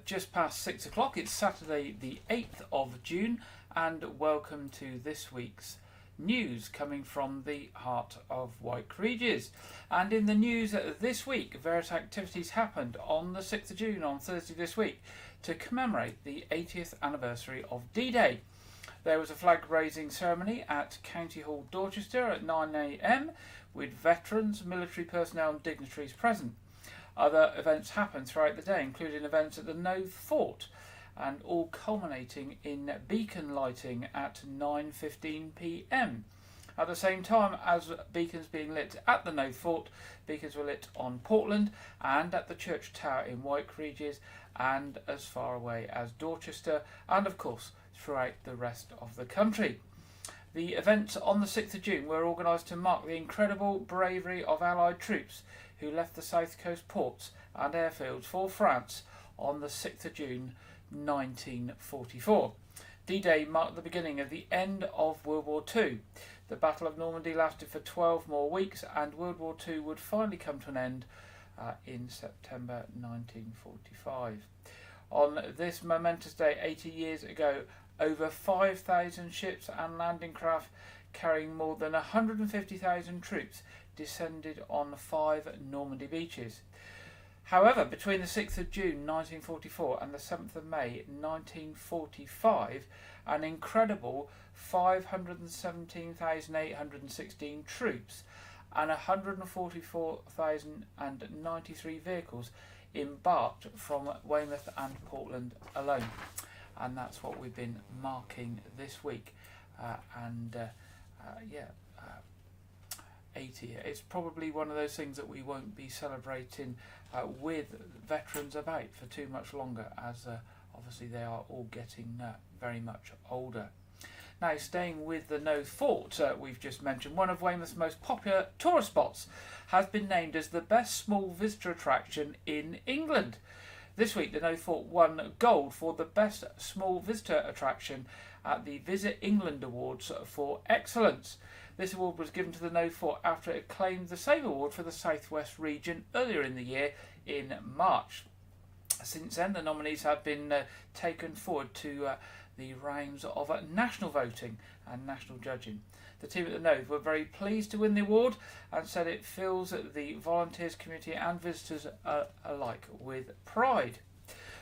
just past 6 o'clock. It's Saturday the 8th of June, and welcome to this week's news coming from the heart of White Regis. And in the news this week, various activities happened on the 6th of June, on Thursday this week, to commemorate the 80th anniversary of D-Day. There was a flag raising ceremony at County Hall, Dorchester at 9 a.m. with veterans, military personnel and dignitaries present. Other events happened throughout the day, including events at the Nove Fort, and all culminating in beacon lighting at 9:15 p.m. At the same time as beacons being lit at the Nove Fort, beacons were lit on Portland and at the Church Tower in White Regis and as far away as Dorchester, and of course throughout the rest of the country. The events on the 6th of June were organised to mark the incredible bravery of Allied troops who left the South Coast ports and airfields for France on the 6th of June 1944. D-Day marked the beginning of the end of World War II. The Battle of Normandy lasted for 12 more weeks, and World War II would finally come to an end in September 1945. On this momentous day 80 years ago, over 5,000 ships and landing craft carrying more than 150,000 troops descended on 5 Normandy beaches. However, between the 6th of June 1944 and the 7th of May 1945, an incredible 517,816 troops and 144,093 vehicles embarked from Weymouth and Portland alone. And that's what we've been marking this week. 80. It's probably one of those things that we won't be celebrating with veterans about for too much longer, as obviously they are all getting very much older. Now, staying with the Nove Fort we've just mentioned, one of Weymouth's most popular tourist spots has been named as the best small visitor attraction in England. This week, the Nove Fort won gold for the best small visitor attraction at the Visit England Awards for Excellence. This award was given to the Nove Fort after it claimed the same award for the South West region earlier in the year in March. Since then, the nominees have been taken forward to the rounds of national voting and national judging. The team at the Nove were very pleased to win the award and said it fills the volunteers, community and visitors alike with pride.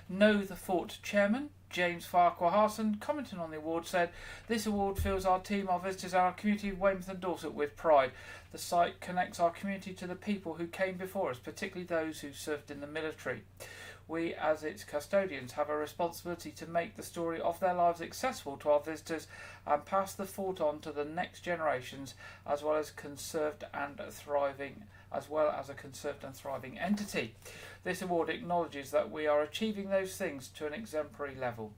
Nove Fort Chairman James Farquhar-Harson, commenting on the award, said, "This award fills our team, our visitors and our community of Weymouth and Dorset with pride. The site connects our community to the people who came before us, particularly those who served in the military. We, as its custodians, have a responsibility to make the story of their lives accessible to our visitors and pass the fort on to the next generations, as well as a conserved and thriving entity. This award acknowledges that we are achieving those things to an exemplary level."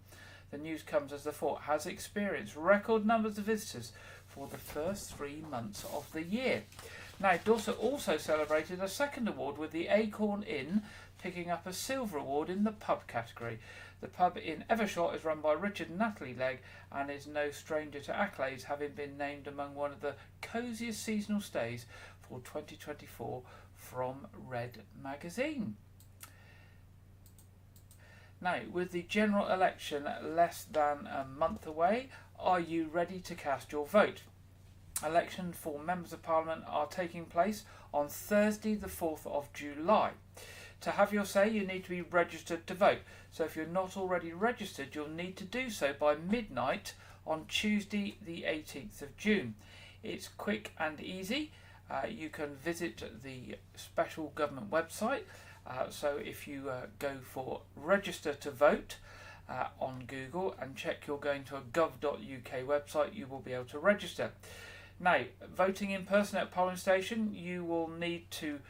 The news comes as the fort has experienced record numbers of visitors for the first 3 months of the year. Now, Dorset also celebrated a second award with the Acorn Inn picking up a silver award in the pub category. The pub in Evershot is run by Richard and Natalie Legg and is no stranger to accolades, having been named among one of the cosiest seasonal stays for 2024 from Red Magazine. Now, with the general election less than a month away, are you ready to cast your vote? Elections for Members of Parliament are taking place on Thursday the 4th of July. To have your say, you need to be registered to vote. So if you're not already registered, you'll need to do so by midnight on Tuesday the 18th of June. It's quick and easy. You can visit the special government website. So if you go for register to vote on Google and check you're going to a gov.uk website, you will be able to register. Now, voting in person at polling station, you will need to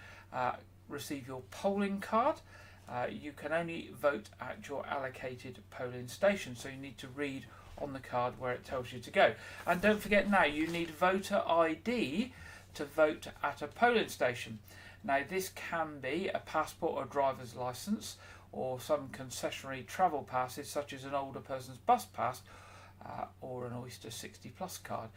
receive your polling card. You can only vote at your allocated polling station, so you need to read on the card where it tells you to go. And don't forget now, you need voter ID to vote at a polling station. Now, this can be a passport or driver's licence or some concessionary travel passes such as an older person's bus pass or an Oyster 60 Plus card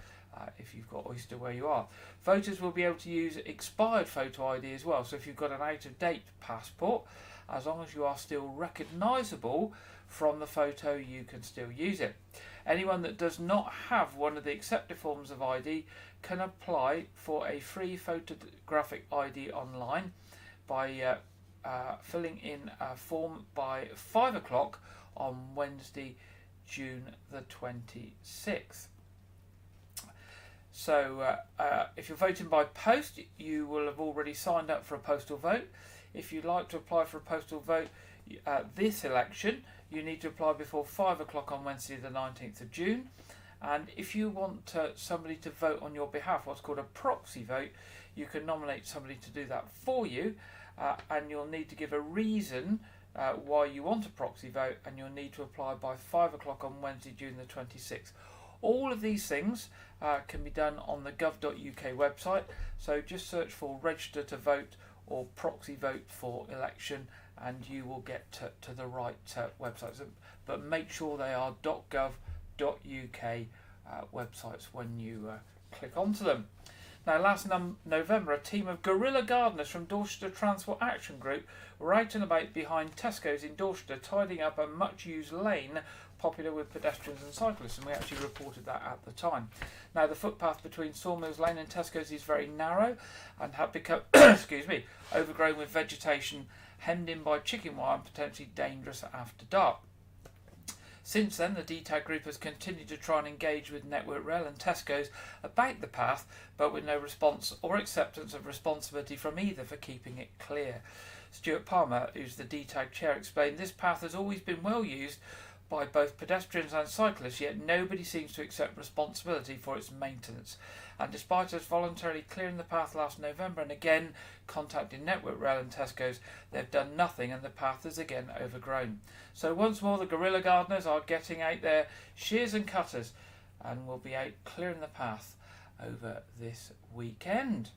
if you've got Oyster where you are. Voters will be able to use expired photo ID as well, so if you've got an out-of-date passport As long as you are still recognisable from the photo, you can still use it. Anyone that does not have one of the accepted forms of ID can apply for a free photographic ID online by filling in a form by 5 o'clock on Wednesday, June the 26th. So if you're voting by post, you will have already signed up for a postal vote. If you'd like to apply for a postal vote this election, you need to apply before 5 o'clock on Wednesday the 19th of June. And if you want somebody to vote on your behalf, what's called a proxy vote, you can nominate somebody to do that for you, and you'll need to give a reason why you want a proxy vote, and you'll need to apply by 5 o'clock on Wednesday, June the 26th. All of these things can be done on the gov.uk website, so just search for register to vote or proxy vote for election and you will get to the right websites. But make sure they are .gov.uk websites when you click onto them. Now, last November, a team of guerrilla gardeners from Dorchester Transport Action Group were out and about behind Tesco's in Dorchester, tidying up a much-used lane popular with pedestrians and cyclists, and we actually reported that at the time. Now, the footpath between Sawmills Lane and Tesco's is very narrow and had become overgrown with vegetation, hemmed in by chicken wire and potentially dangerous after dark. Since then, the DTAG group has continued to try and engage with Network Rail and Tesco's about the path, but with no response or acceptance of responsibility from either for keeping it clear. Stuart Palmer, who's the DTAG chair, explained this path has always been well used by both pedestrians and cyclists, yet nobody seems to accept responsibility for its maintenance. And despite us voluntarily clearing the path last November and again contacting Network Rail and Tesco's, they've done nothing and the path is again overgrown. So once more the guerrilla gardeners are getting out their shears and cutters and will be out clearing the path over this weekend.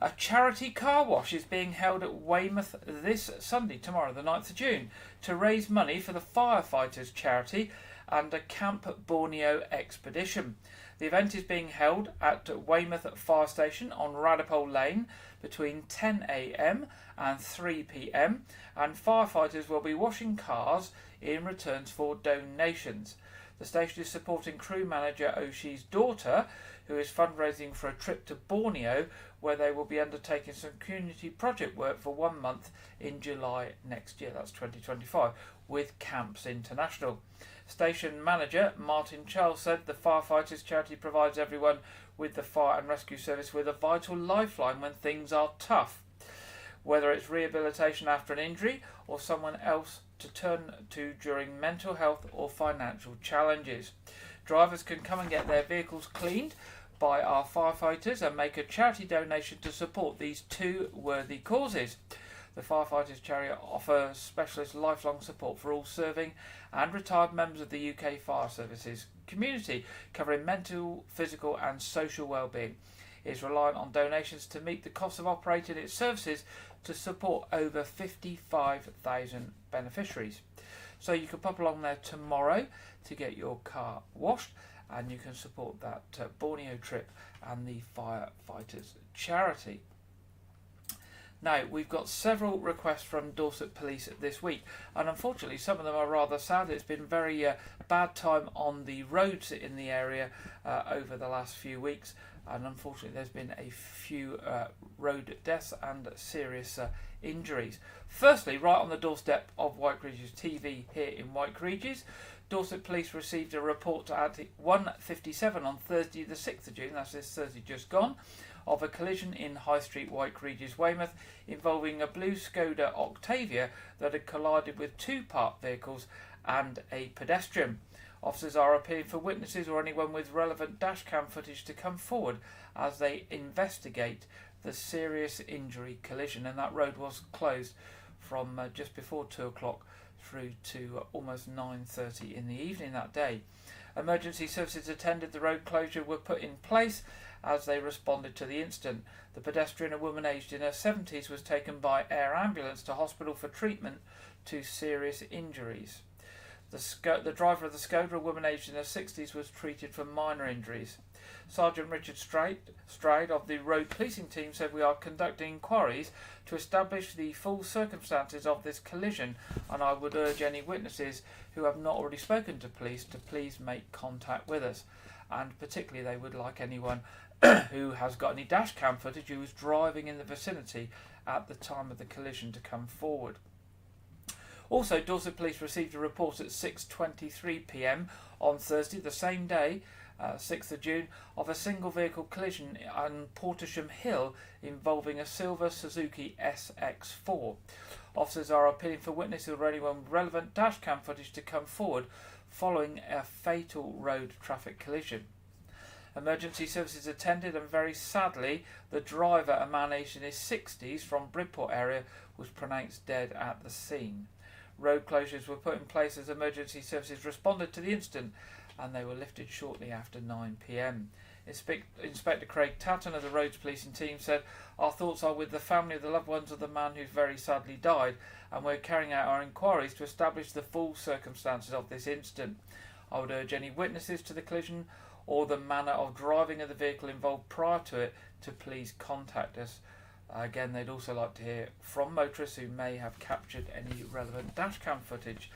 A charity car wash is being held at Weymouth this Sunday, tomorrow, the 9th of June, to raise money for the Firefighters charity and a Camp Borneo expedition. The event is being held at Weymouth Fire Station on Radipole Lane between 10 a.m. and 3 p.m. and firefighters will be washing cars in return for donations. The station is supporting crew manager Oshi's daughter, who is fundraising for a trip to Borneo, where they will be undertaking some community project work for 1 month in July next year, that's 2025, with Camps International. Station manager Martin Charles said the Firefighters charity provides everyone with the fire and rescue service with a vital lifeline when things are tough, whether it's rehabilitation after an injury or someone else to turn to during mental health or financial challenges. Drivers can come and get their vehicles cleaned by our firefighters and make a charity donation to support these two worthy causes. The Firefighters charity offers specialist lifelong support for all serving and retired members of the UK Fire Services community, covering mental, physical and social well-being. It is reliant on donations to meet the cost of operating its services to support over 55,000 beneficiaries. So you can pop along there tomorrow to get your car washed, and you can support that Borneo trip and the Firefighters charity. Now, we've got several requests from Dorset Police this week, and unfortunately some of them are rather sad. It's been very bad time on the roads in the area over the last few weeks, and unfortunately there's been a few road deaths and serious injuries. Firstly, right on the doorstep of White Regis TV here in White Regis, Dorset Police received a report at 1:57 on Thursday the 6th of June, that's this Thursday just gone, of a collision in High Street, White Regis, Weymouth, involving a blue Skoda Octavia that had collided with two parked vehicles and a pedestrian. Officers are appealing for witnesses or anyone with relevant dashcam footage to come forward as they investigate the serious injury collision, and that road was closed from just before 2 o'clock through to almost 9:30 in the evening that day. Emergency services attended the road closure were put in place as they responded to the incident. The pedestrian, a woman aged in her 70s, was taken by air ambulance to hospital for treatment to serious injuries. The driver of the Skoda, a woman aged in her 60s, was treated for minor injuries. Sergeant Richard Stride of the road policing team said, "We are conducting inquiries to establish the full circumstances of this collision, and I would urge any witnesses who have not already spoken to police to please make contact with us." And particularly they would like anyone who has got any dash cam footage who was driving in the vicinity at the time of the collision to come forward. Also, Dorset Police received a report at 6:23 p.m. on Thursday, the same day, 6th of June, of a single vehicle collision on Portersham Hill involving a silver Suzuki SX4. Officers are appealing for witnesses or anyone with relevant dashcam footage to come forward following a fatal road traffic collision. Emergency services attended, and very sadly the driver, a man aged in his 60s from Bridport area, was pronounced dead at the scene. Road closures were put in place as emergency services responded to the incident, and they were lifted shortly after 9 p.m. Inspector Craig Tatton of the roads policing team said, "Our thoughts are with the family of the loved ones of the man who very sadly died, and we're carrying out our inquiries to establish the full circumstances of this incident. I would urge any witnesses to the collision or the manner of driving of the vehicle involved prior to it to please contact us." Again, they'd also like to hear from motorists who may have captured any relevant dashcam footage.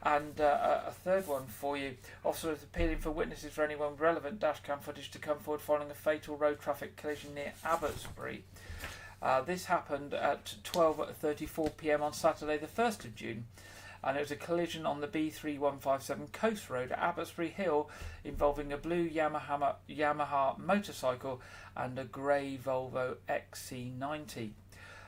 And a third one for you. Officers appealing for witnesses for anyone with relevant dashcam footage to come forward following a fatal road traffic collision near Abbotsbury. This happened at 12:34 p.m. on Saturday the 1st of June. And it was a collision on the B3157 Coast Road at Abbotsbury Hill involving a blue Yamaha motorcycle and a grey Volvo XC90.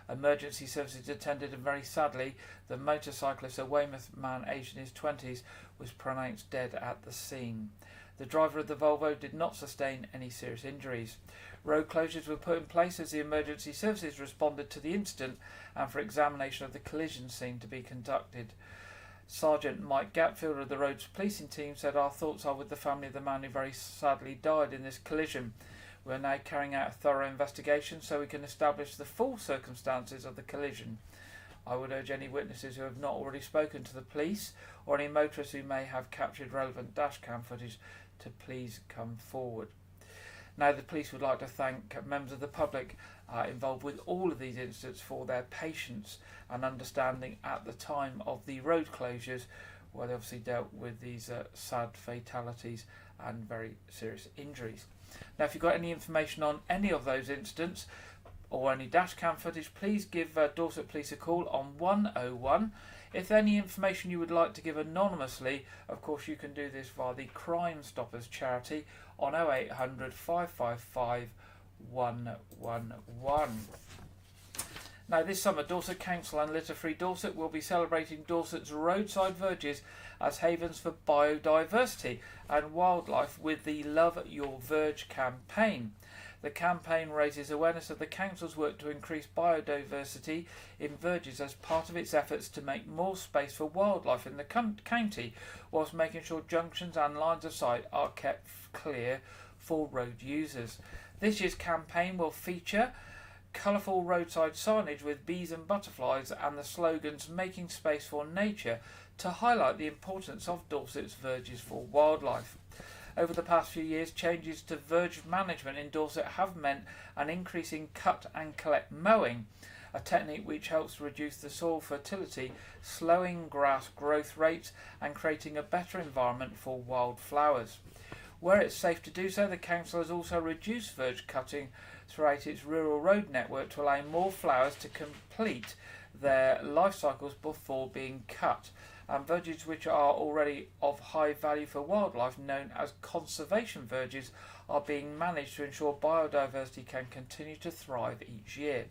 Emergency services attended, and very sadly the motorcyclist, a Weymouth man aged in his 20s, was pronounced dead at the scene. The driver of the Volvo did not sustain any serious injuries. Road closures were put in place as the emergency services responded to the incident and for examination of the collision scene to be conducted. Sergeant Mike Gatfield of the roads policing team said, "Our thoughts are with the family of the man who very sadly died in this collision. We are now carrying out a thorough investigation so we can establish the full circumstances of the collision. I would urge any witnesses who have not already spoken to the police or any motorists who may have captured relevant dashcam footage to please come forward." Now, the police would like to thank members of the public involved with all of these incidents for their patience and understanding at the time of the road closures, where they obviously dealt with these sad fatalities and very serious injuries. Now, if you've got any information on any of those incidents or any dashcam footage, please give Dorset Police a call on 101. If any information you would like to give anonymously, of course you can do this via the Crime Stoppers charity on 0800 555 111. Now, this summer, Dorset Council and Litter Free Dorset will be celebrating Dorset's roadside verges as havens for biodiversity and wildlife with the Love Your Verge campaign. The campaign raises awareness of the council's work to increase biodiversity in verges as part of its efforts to make more space for wildlife in the county, whilst making sure junctions and lines of sight are kept clear for road users. This year's campaign will feature colourful roadside signage with bees and butterflies and the slogans "Making Space for Nature" to highlight the importance of Dorset's verges for wildlife. Over the past few years, changes to verge management in Dorset have meant an increase in cut and collect mowing, a technique which helps to reduce the soil fertility, slowing grass growth rates and creating a better environment for wildflowers. Where it's safe to do so, the council has also reduced verge cutting throughout its rural road network to allow more flowers to complete their life cycles before being cut. And verges which are already of high value for wildlife, known as conservation verges, are being managed to ensure biodiversity can continue to thrive each year.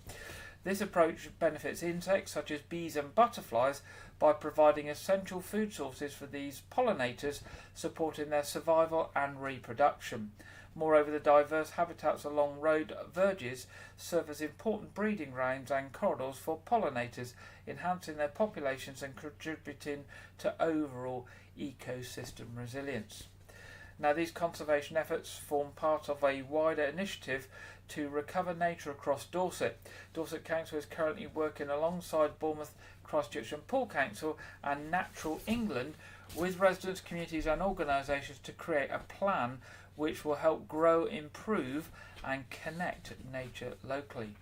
This approach benefits insects such as bees and butterflies by providing essential food sources for these pollinators, supporting their survival and reproduction. Moreover, the diverse habitats along road verges serve as important breeding grounds and corridors for pollinators, enhancing their populations and contributing to overall ecosystem resilience. Now, these conservation efforts form part of a wider initiative to recover nature across Dorset. Dorset Council is currently working alongside Bournemouth, Christchurch and Poole Council and Natural England with residents, communities and organisations to create a plan which will help grow, improve and connect nature locally.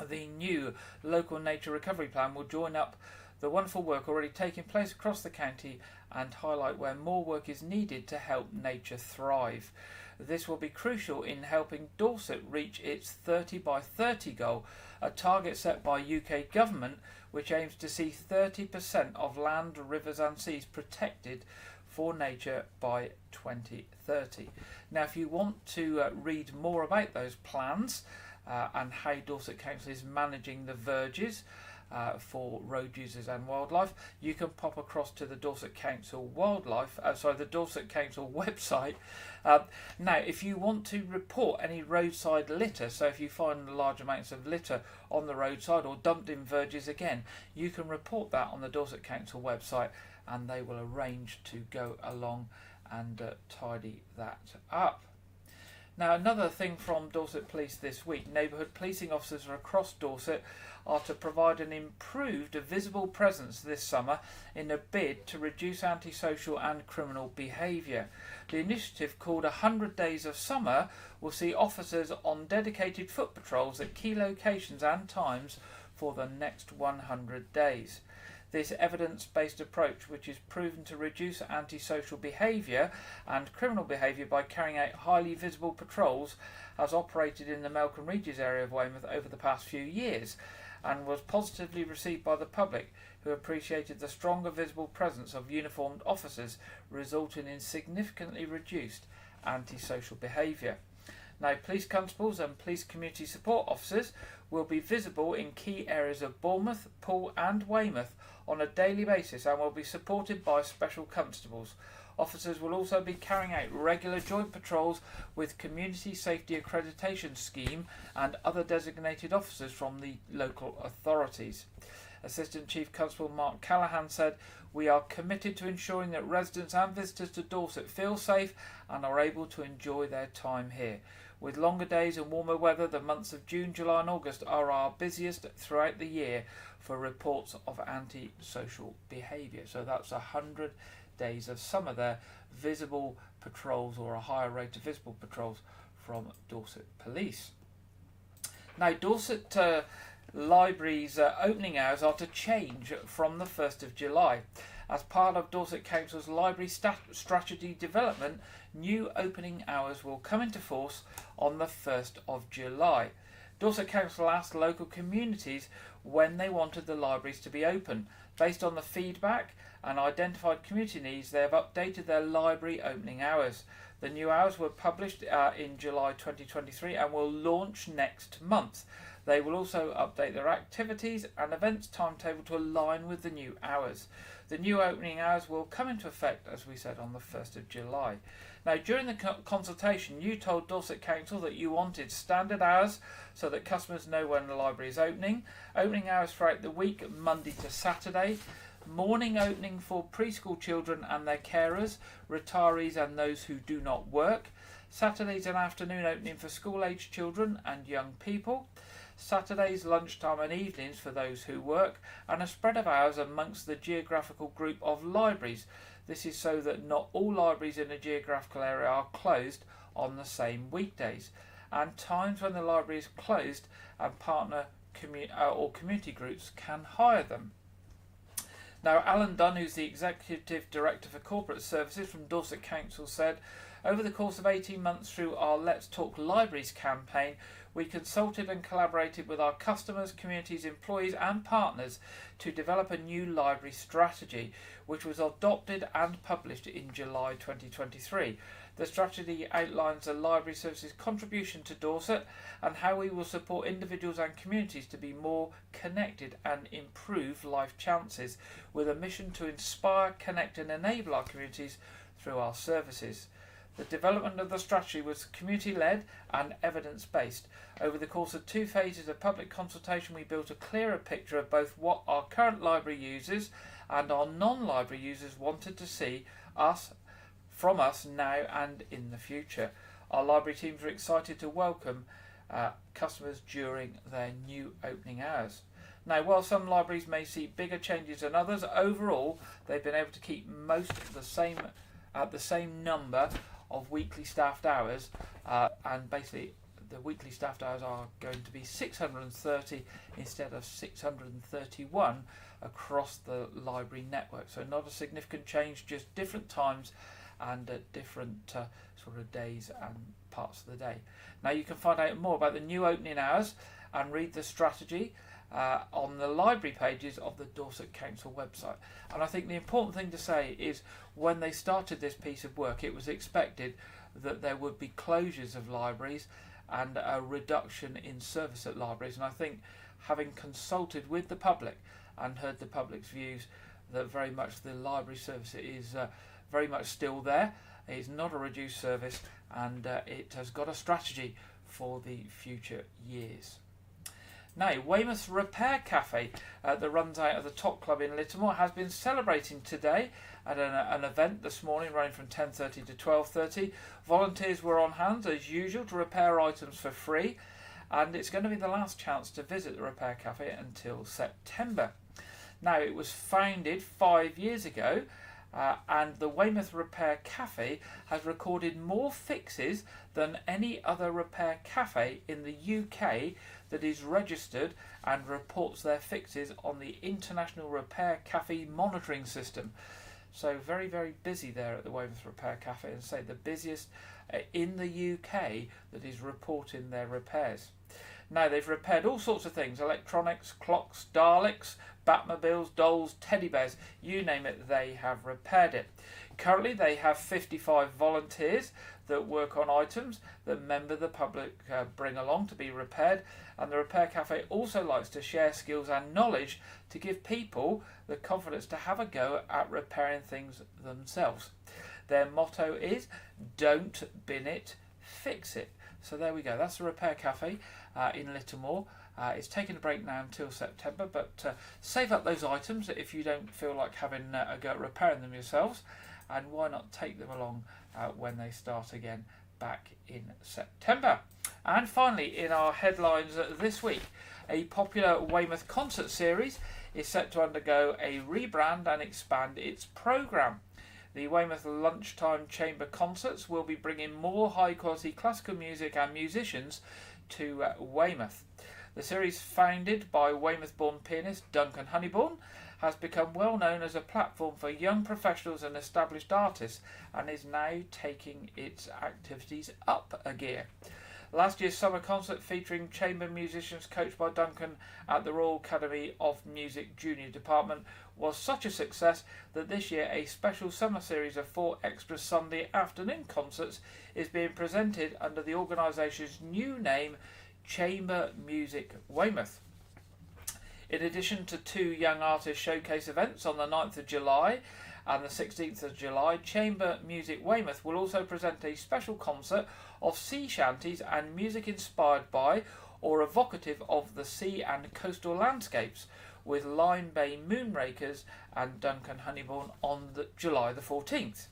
The new local nature recovery plan will join up the wonderful work already taking place across the county and highlight where more work is needed to help nature thrive. This will be crucial in helping Dorset reach its 30 by 30 goal, a target set by UK government which aims to see 30% of land, rivers and seas protected for nature by 2030. Now, if you want to read more about those plans and how Dorset Council is managing the verges for road users and wildlife, you can pop across to the Dorset Council the Dorset Council website. Now, if you want to report any roadside litter, so if you find large amounts of litter on the roadside or dumped in verges again, you can report that on the Dorset Council website and they will arrange to go along and tidy that up. Now, another thing from Dorset Police this week, neighbourhood policing officers across Dorset are to provide an improved visible presence this summer in a bid to reduce antisocial and criminal behaviour. The initiative, called 100 Days of Summer, will see officers on dedicated foot patrols at key locations and times for the next 100 days. This evidence-based approach, which is proven to reduce antisocial behaviour and criminal behaviour by carrying out highly visible patrols, has operated in the Melcombe Regis area of Weymouth over the past few years and was positively received by the public, who appreciated the stronger visible presence of uniformed officers, resulting in significantly reduced antisocial behaviour. Now, police constables and police community support officers will be visible in key areas of Bournemouth, Poole and Weymouth on a daily basis and will be supported by special constables. Officers will also be carrying out regular joint patrols with Community Safety Accreditation Scheme and other designated officers from the local authorities. Assistant Chief Constable Mark Callaghan said, "We are committed to ensuring that residents and visitors to Dorset feel safe and are able to enjoy their time here. With longer days and warmer weather, the months of June, July and August are our busiest throughout the year for reports of antisocial behaviour." So that's 100 days of summer there, visible patrols or a higher rate of visible patrols from Dorset Police. Now, Dorset Library's opening hours are to change from the 1st of July. As part of Dorset Council's library strategy development, new opening hours will come into force on the 1st of July. Dorset Council asked local communities when they wanted the libraries to be open. Based on the feedback and identified community needs, they have updated their library opening hours. The new hours were published in July 2023 and will launch next month. They will also update their activities and events timetable to align with the new hours. The new opening hours will come into effect, as we said, on the 1st of July. Now, during the consultation, you told Dorset Council that you wanted standard hours so that customers know when the library is opening. Opening hours throughout the week, Monday to Saturday. Morning opening for preschool children and their carers, retirees and those who do not work. Saturdays and afternoon opening for school-aged children and young people. Saturdays, lunchtime and evenings for those who work, and a spread of hours amongst the geographical group of libraries. This is so that not all libraries in a geographical area are closed on the same weekdays, and times when the library is closed and partner or community groups can hire them. Now, Alan Dunn, who's the Executive Director for Corporate Services from Dorset Council, said, "Over the course of 18 months through our Let's Talk Libraries campaign, we consulted and collaborated with our customers, communities, employees and partners to develop a new library strategy, which was adopted and published in July 2023. The strategy outlines the library services contribution to Dorset and how we will support individuals and communities to be more connected and improve life chances, with a mission to inspire, connect and enable our communities through our services. The development of the strategy was community-led and evidence-based. Over the course of 2 phases of public consultation, we built a clearer picture of both what our current library users and our non-library users wanted to see from us now and in the future. Our library teams are excited to welcome customers during their new opening hours." Now, while some libraries may see bigger changes than others, overall they've been able to keep most of the same number of weekly staffed hours, and basically the weekly staffed hours are going to be 630 instead of 631 across the library network. So not a significant change, just different times and different sort of days and parts of the day. Now you can find out more about the new opening hours and read the strategy on the library pages of the Dorset Council website. And I think the important thing to say is when they started this piece of work, it was expected that there would be closures of libraries and a reduction in service at libraries. And I think having consulted with the public and heard the public's views, that very much the library service is very much still there. It's not a reduced service, and it has got a strategy for the future years. Now, Weymouth Repair Cafe that runs out of the Top Club in Littermore has been celebrating today at an event this morning running from 10:30 to 12:30. Volunteers were on hand as usual to repair items for free, and it's going to be the last chance to visit the Repair Cafe until September. Now, it was founded 5 years ago, and the Weymouth Repair Cafe has recorded more fixes than any other repair cafe in the UK that is registered and reports their fixes on the International Repair Cafe monitoring system. So very, very busy there at the Weymouth Repair Cafe, and say the busiest in the UK that is reporting their repairs. Now, they've repaired all sorts of things: electronics, clocks, Daleks, Batmobiles, dolls, teddy bears, you name it, they have repaired it. Currently they have 55 volunteers that work on items that members of the public bring along to be repaired, and the Repair Cafe also likes to share skills and knowledge to give people the confidence to have a go at repairing things themselves. Their motto is, don't bin it, fix it. So there we go, that's the Repair Cafe in Littermore. It's taking a break now until September, but save up those items if you don't feel like having a go at repairing them yourselves, and why not take them along when they start again back in September. And finally, in our headlines this week, a popular Weymouth concert series is set to undergo a rebrand and expand its programme. The Weymouth Lunchtime Chamber Concerts will be bringing more high-quality classical music and musicians to Weymouth. The series, founded by Weymouth-born pianist Duncan Honeybourne, has become well known as a platform for young professionals and established artists, and is now taking its activities up a gear. Last year's summer concert, featuring chamber musicians coached by Duncan at the Royal Academy of Music Junior Department, was such a success that this year a special summer series of 4 extra Sunday afternoon concerts is being presented under the organisation's new name, Chamber Music Weymouth. In addition to 2 young artist showcase events on the 9th of July and the 16th of July, Chamber Music Weymouth will also present a special concert of sea shanties and music inspired by or evocative of the sea and coastal landscapes, with Lyme Bay Moonrakers and Duncan Honeybourne on July the 14th.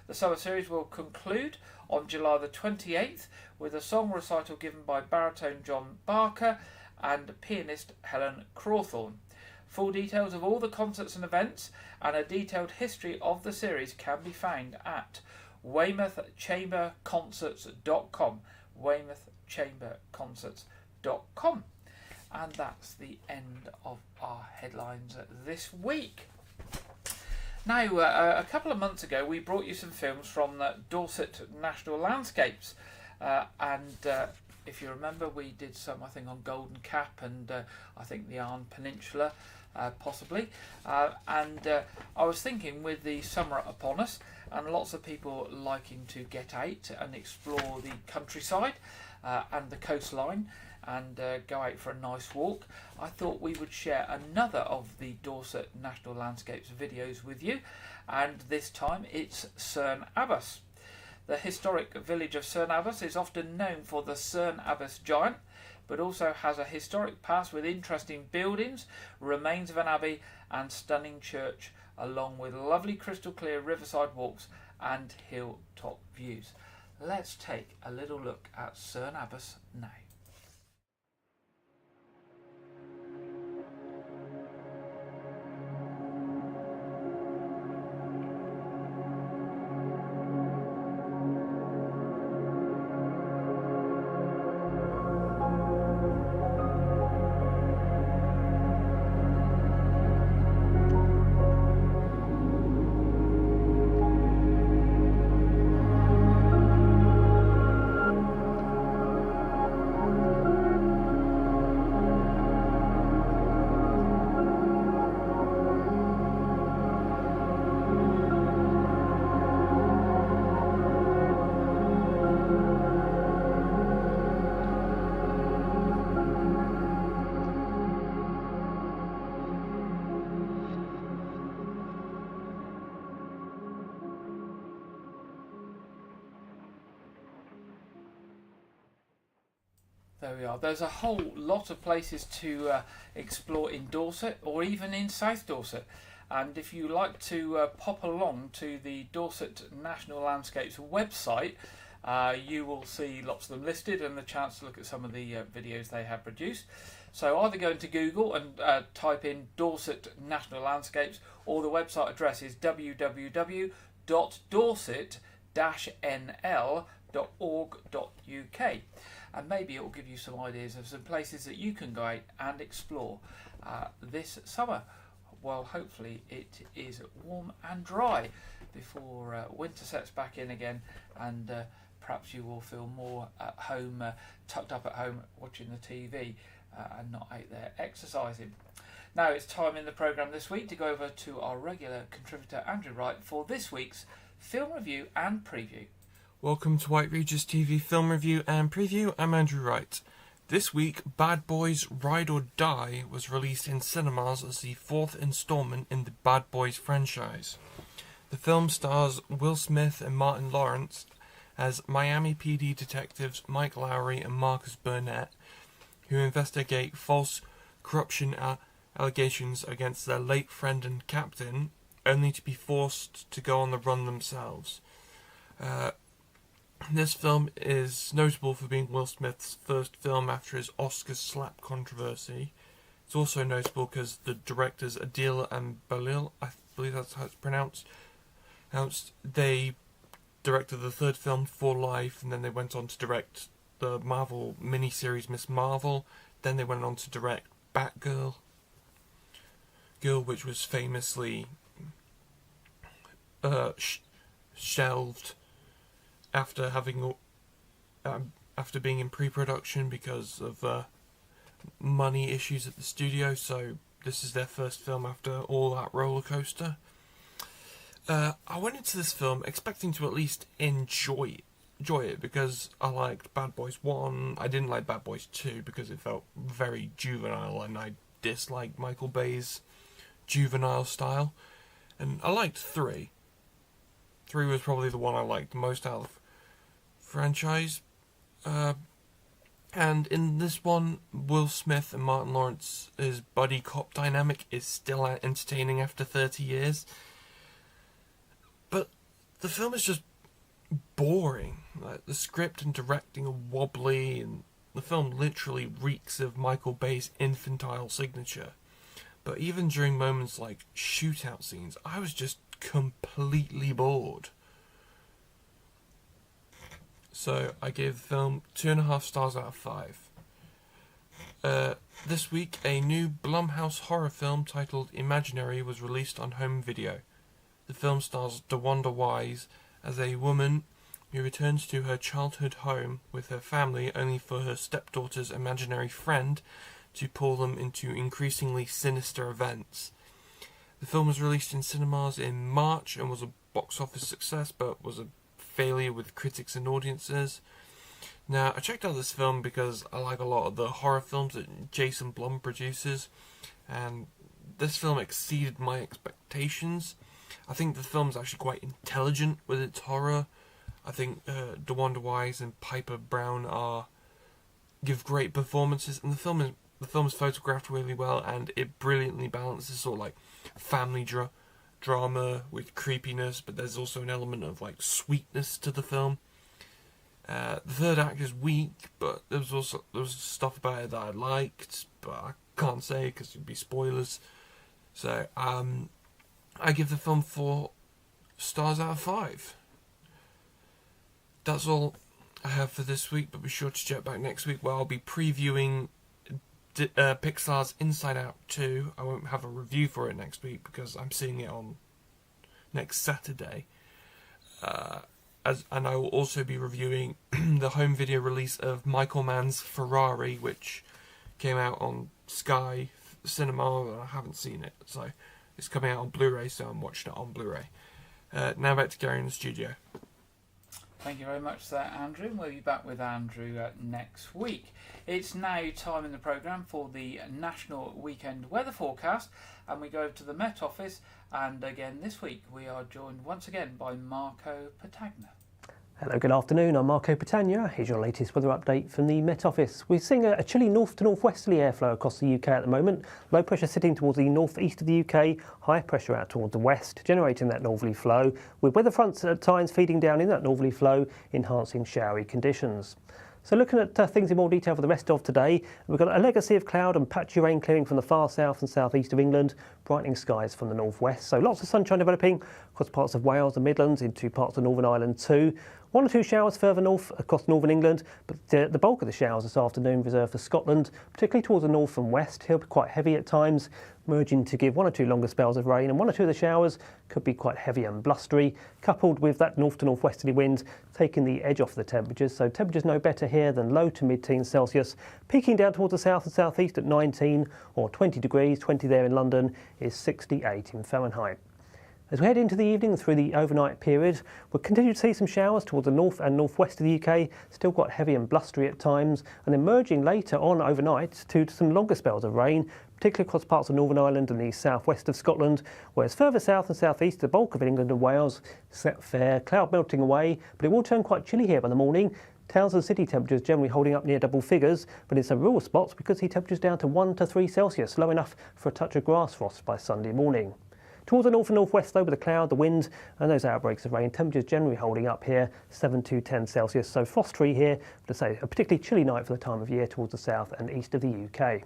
The summer series will conclude on July the 28th with a song recital given by baritone John Barker and pianist Helen Crawthorne. Full details of all the concerts and events and a detailed history of the series can be found at weymouthchamberconcerts.com, weymouthchamberconcerts.com. And that's the end of our headlines this week. Now, a couple of months ago we brought you some films from Dorset National Landscapes, and if you remember, we did some, I think, on Golden Cap and I think the Arne Peninsula, possibly. And I was thinking, with the summer upon us and lots of people liking to get out and explore the countryside and the coastline and go out for a nice walk, I thought we would share another of the Dorset National Landscapes videos with you, and this time it's Cerne Abbas. The historic village of Cerne Abbas is often known for the Cerne Abbas giant, but also has a historic past with interesting buildings, remains of an abbey and stunning church, along with lovely crystal clear riverside walks and hilltop views. Let's take a little look at Cerne Abbas now. There we are. There's a whole lot of places to explore in Dorset or even in South Dorset. And if you like to pop along to the Dorset National Landscapes website, you will see lots of them listed and the chance to look at some of the videos they have produced. So either go into Google and type in Dorset National Landscapes, or the website address is www.dorset-nl.org.uk, and maybe it will give you some ideas of some places that you can go out and explore this summer. Well, hopefully it is warm and dry before winter sets back in again, and perhaps you will feel more at home, tucked up at home watching the TV and not out there exercising. Now it's time in the programme this week to go over to our regular contributor Andrew Wright for this week's film review and preview. Welcome to White Regis TV Film Review and Preview. I'm Andrew Wright. This week, Bad Boys Ride or Die was released in cinemas as the fourth instalment in the Bad Boys franchise. The film stars Will Smith and Martin Lawrence as Miami PD detectives Mike Lowry and Marcus Burnett, who investigate false corruption allegations against their late friend and captain, only to be forced to go on the run themselves. This film is notable for being Will Smith's first film after his Oscar slap controversy. It's also notable because the directors Adil and Balil, I believe that's how it's pronounced, they directed the third film, For Life, and then they went on to direct the Marvel miniseries Miss Marvel. Then they went on to direct Batgirl, which was famously shelved after being in pre-production because of money issues at the studio. So this is their first film after all that roller coaster. I went into this film expecting to at least enjoy it because I liked Bad Boys 1. I didn't like Bad Boys 2 because it felt very juvenile and I disliked Michael Bay's juvenile style. And I liked 3. 3 was probably the one I liked the most out of the franchise. And in this one, Will Smith and Martin Lawrence's buddy cop dynamic is still entertaining after 30 years. But the film is just boring. Like, the script and directing are wobbly, and the film literally reeks of Michael Bay's infantile signature. But even during moments like shootout scenes, I was just completely bored. So I gave the film 2.5 stars out of 5. This week, a new Blumhouse horror film titled Imaginary was released on home video. The film stars DeWanda Wise as a woman who returns to her childhood home with her family only for her stepdaughter's imaginary friend to pull them into increasingly sinister events. The film was released in cinemas in March and was a box office success, but was a failure with critics and audiences. Now, I checked out this film because I like a lot of the horror films that Jason Blum produces, and this film exceeded my expectations. I think the film's actually quite intelligent with its horror. I think DeWanda Wise and Piper Brown give great performances, and the film is photographed really well, and it brilliantly balances sort of like family drama with creepiness, but there's also an element of like sweetness to the film. The third act is weak, but there was stuff about it that I liked, but I can't say because it'd be spoilers. So I give the film 4 stars out of 5. That's all I have for this week, but be sure to check back next week where I'll be previewing Pixar's Inside Out 2. I won't have a review for it next week because I'm seeing it on next Saturday. And I will also be reviewing the home video release of Michael Mann's Ferrari, which came out on Sky Cinema, and I haven't seen it, so it's coming out on Blu-ray, so I'm watching it on Blu-ray. Now back to Gary in the studio. Thank you very much for that, Andrew. We'll be back with Andrew next week. It's now time in the programme for the National Weekend Weather Forecast, and we go over to the Met Office, and again this week we are joined once again by Marco Patagna. Hello, good afternoon. I'm Marco Patagna. Here's your latest weather update from the Met Office. We're seeing a chilly north to northwesterly airflow across the UK at the moment. Low pressure sitting towards the northeast of the UK, high pressure out towards the west, generating that northerly flow, with weather fronts at times feeding down in that northerly flow, enhancing showery conditions. So looking at things in more detail for the rest of today, we've got a legacy of cloud and patchy rain clearing from the far south and southeast of England, brightening skies from the northwest. So lots of sunshine developing across parts of Wales and Midlands, into parts of Northern Ireland too. One or two showers further north across northern England, but the bulk of the showers this afternoon reserved for Scotland, particularly towards the north and west. He'll be quite heavy at times, merging to give one or two longer spells of rain, and one or two of the showers could be quite heavy and blustery, coupled with that north to northwesterly wind taking the edge off the temperatures. So temperatures no better here than low to mid-teens Celsius, peaking down towards the south and southeast at 19 or 20 degrees. 20 there in London is 68 in Fahrenheit. As we head into the evening through the overnight period, we'll continue to see some showers towards the north and northwest of the UK, still quite heavy and blustery at times, and then merging later on overnight to some longer spells of rain, particularly across parts of Northern Ireland and the southwest of Scotland, whereas further south and southeast, the bulk of England and Wales, set fair, cloud melting away, but it will turn quite chilly here by the morning. Towns and city temperatures generally holding up near double figures, but in some rural spots we could see temperatures down to 1 to 3 Celsius, low enough for a touch of grass frost by Sunday morning. Towards the north and northwest though, with the cloud, the wind and those outbreaks of rain, temperatures generally holding up here, 7 to 10 Celsius, so frost-free here, but I say a particularly chilly night for the time of year towards the south and east of the UK.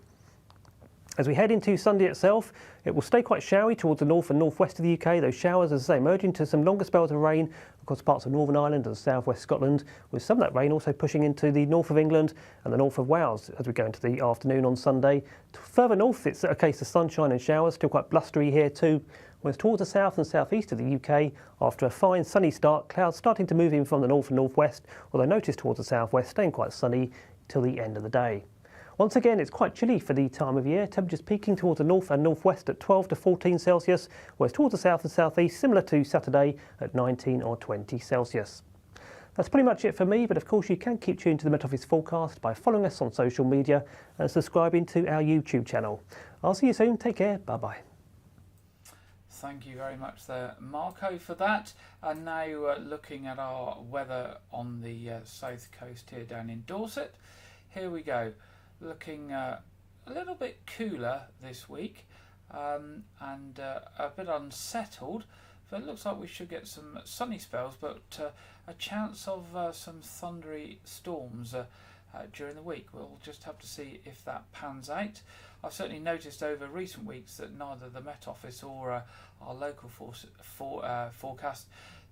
As we head into Sunday itself, it will stay quite showery towards the north and northwest of the UK. Those showers, as I say, merge into some longer spells of rain across parts of Northern Ireland and southwest Scotland, with some of that rain also pushing into the north of England and the north of Wales as we go into the afternoon on Sunday. Further north, it's a case of sunshine and showers, still quite blustery here too. Whereas towards the south and southeast of the UK, after a fine sunny start, clouds starting to move in from the north and northwest, although notice towards the southwest staying quite sunny till the end of the day. Once again, it's quite chilly for the time of year, temperatures peaking towards the north and northwest at 12 to 14 Celsius, whereas towards the south and southeast, similar to Saturday, at 19 or 20 Celsius. That's pretty much it for me, but of course you can keep tuned to the Met Office forecast by following us on social media and subscribing to our YouTube channel. I'll see you soon, take care, bye-bye. Thank you very much there, Marco, for that. And now looking at our weather on the south coast here down in Dorset. Here we go. Looking a little bit cooler this week and a bit unsettled. So it looks like we should get some sunny spells, but a chance of some thundery storms during the week. We'll just have to see if that pans out. I've certainly noticed over recent weeks that neither the Met Office or our local forecast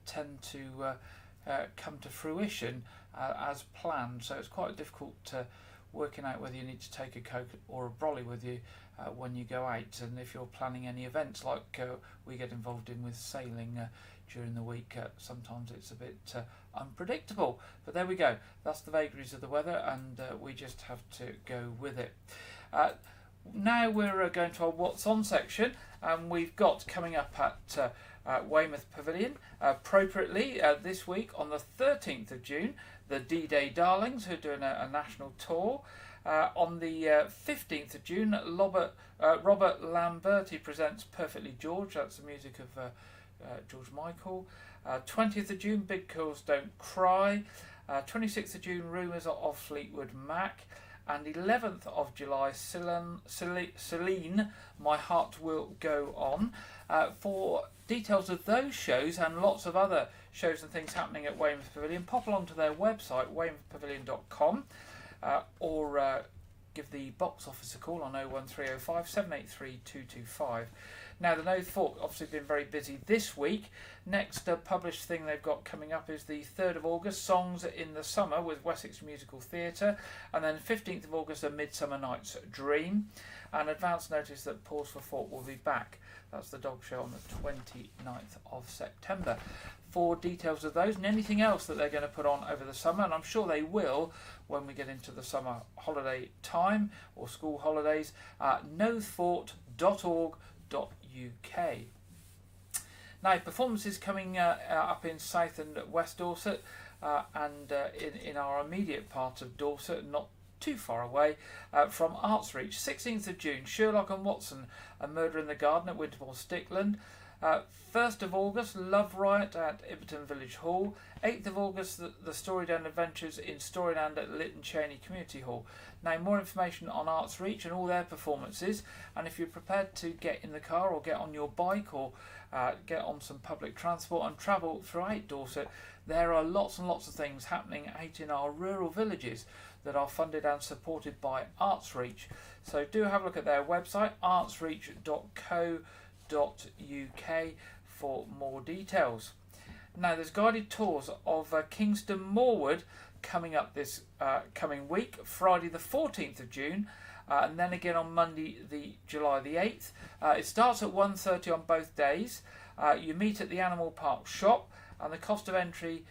tend to come to fruition as planned. So it's quite difficult working out whether you need to take a Coke or a brolly with you when you go out, and if you're planning any events like we get involved in with sailing during the week, sometimes it's a bit unpredictable. But there we go, that's the vagaries of the weather, and we just have to go with it. Now we're going to our What's On section, and we've got coming up at Weymouth Pavilion, appropriately this week on the 13th of June, the D-Day Darlings, who are doing a national tour. On the 15th of June, Robert Lamberti presents Perfectly George, that's the music of George Michael. 20th of June, Big Girls Don't Cry. 26th of June, Rumours of Fleetwood Mac. And 11th of July, Celine, My Heart Will Go On. For details of those shows and lots of other shows and things happening at Weymouth Pavilion, pop along to their website, weymouthpavilion.com, or give the box office a call on 01305 783 225. Now, the Knowth Fork obviously been very busy this week. Next published thing they've got coming up is the 3rd of August, Songs in the Summer with Wessex Musical Theatre, and then 15th of August, A Midsummer Night's Dream, and advance notice that Pause for Thought will be back. That's the dog show on the 29th of September. For details of those and anything else that they're going to put on over the summer, and I'm sure they will when we get into the summer holiday time or school holidays, knowthfort.org.uk. Now, performances coming up in South and West Dorset and in our immediate part of Dorset, not too far away from Arts Reach. 16th of June, Sherlock and Watson, A Murder in the Garden at Winterborne Stickland. 1st of August, Love Riot at Iberton Village Hall. 8th of August, the Storyland Adventures in Storyland at Lytton Cheney Community Hall. Now, more information on Arts Reach and all their performances, and if you're prepared to get in the car or get on your bike or get on some public transport and travel throughout Dorset, there are lots and lots of things happening out in our rural villages that are funded and supported by Arts Reach. So do have a look at their website, artsreach.co.uk, for more details. Now, there's guided tours of Kingston Moorwood coming up this coming week, Friday the 14th of June, and then again on Monday, July the 8th. It starts at 1:30 on both days. You meet at the Animal Park shop, and the cost of entry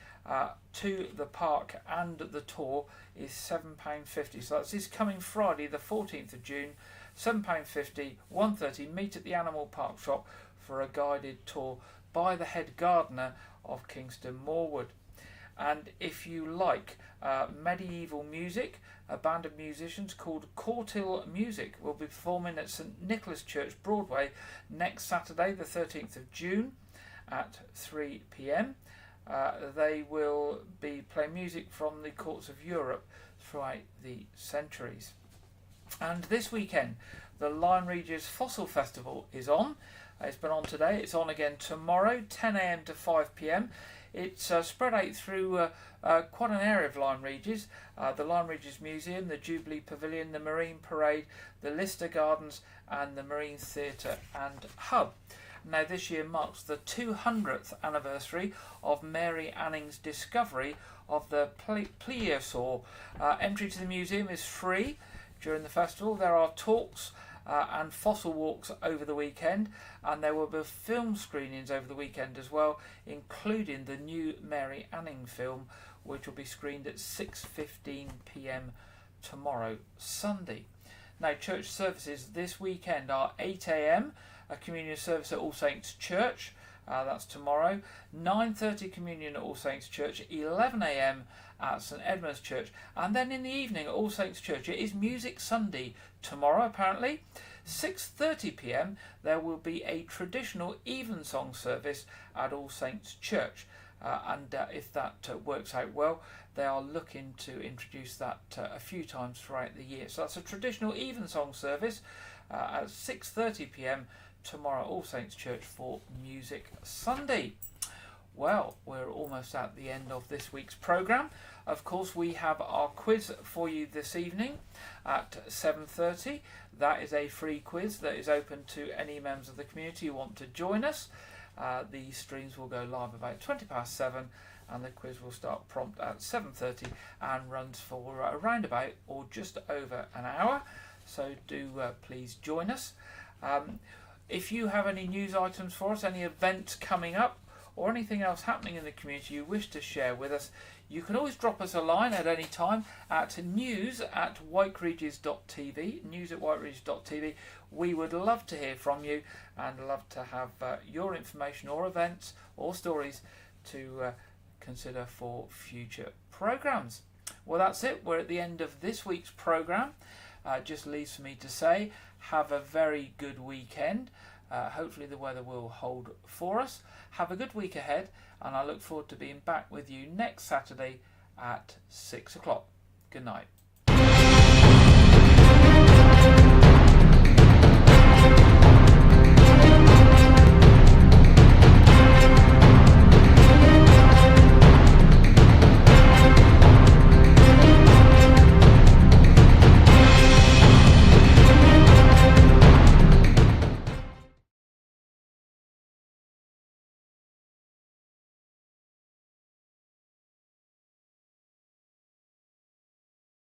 to the park and the tour is £7.50. So that's this coming Friday the 14th of June, £7.50, 1:30. Meet at the Animal Park shop for a guided tour by the head gardener of Kingston Moorwood. And if you like medieval music, a band of musicians called Courtill Music will be performing at St Nicholas Church, Broadway, next Saturday the 13th of June at 3 p.m. They will be playing music from the courts of Europe throughout the centuries. And this weekend, the Lyme Regis Fossil Festival is on. It's been on today. It's on again tomorrow, 10 a.m. to 5 p.m. It's spread out through quite an area of Lyme Regis. The Lyme Regis Museum, the Jubilee Pavilion, the Marine Parade, the Lister Gardens and the Marine Theatre and Hub. Now, this year marks the 200th anniversary of Mary Anning's discovery of the plesiosaur. Entry to the museum is free during the festival. There are talks and fossil walks over the weekend, and there will be film screenings over the weekend as well, including the new Mary Anning film, which will be screened at 6:15 p.m. tomorrow, Sunday. Now, church services this weekend are 8 a.m, a communion service at All Saints Church, that's tomorrow, 9:30 communion at All Saints Church, 11 a.m. at St Edmund's Church, and then in the evening at All Saints Church it is Music Sunday tomorrow apparently. 6:30 p.m. there will be a traditional evensong service at All Saints Church, and if that works out well, they are looking to introduce that a few times throughout the year. So that's a traditional evensong service at 6:30 p.m. tomorrow, All Saints Church, for Music Sunday. Well, we're almost at the end of this week's programme. Of course, we have our quiz for you this evening at 7:30. That is a free quiz that is open to any members of the community who want to join us. The streams will go live about 7:20, and the quiz will start prompt at 7:30 and runs for around about or just over an hour. So do please join us. If you have any news items for us, any events coming up, or anything else happening in the community you wish to share with us, you can always drop us a line at any time at news@whiteregis.tv, news@whiteregis.tv. We would love to hear from you and love to have your information or events or stories to consider for future programmes. Well, that's it. We're at the end of this week's programme. Just leaves for me to say, have a very good weekend. Hopefully the weather will hold for us. Have a good week ahead, and I look forward to being back with you next Saturday at 6 o'clock. Good night.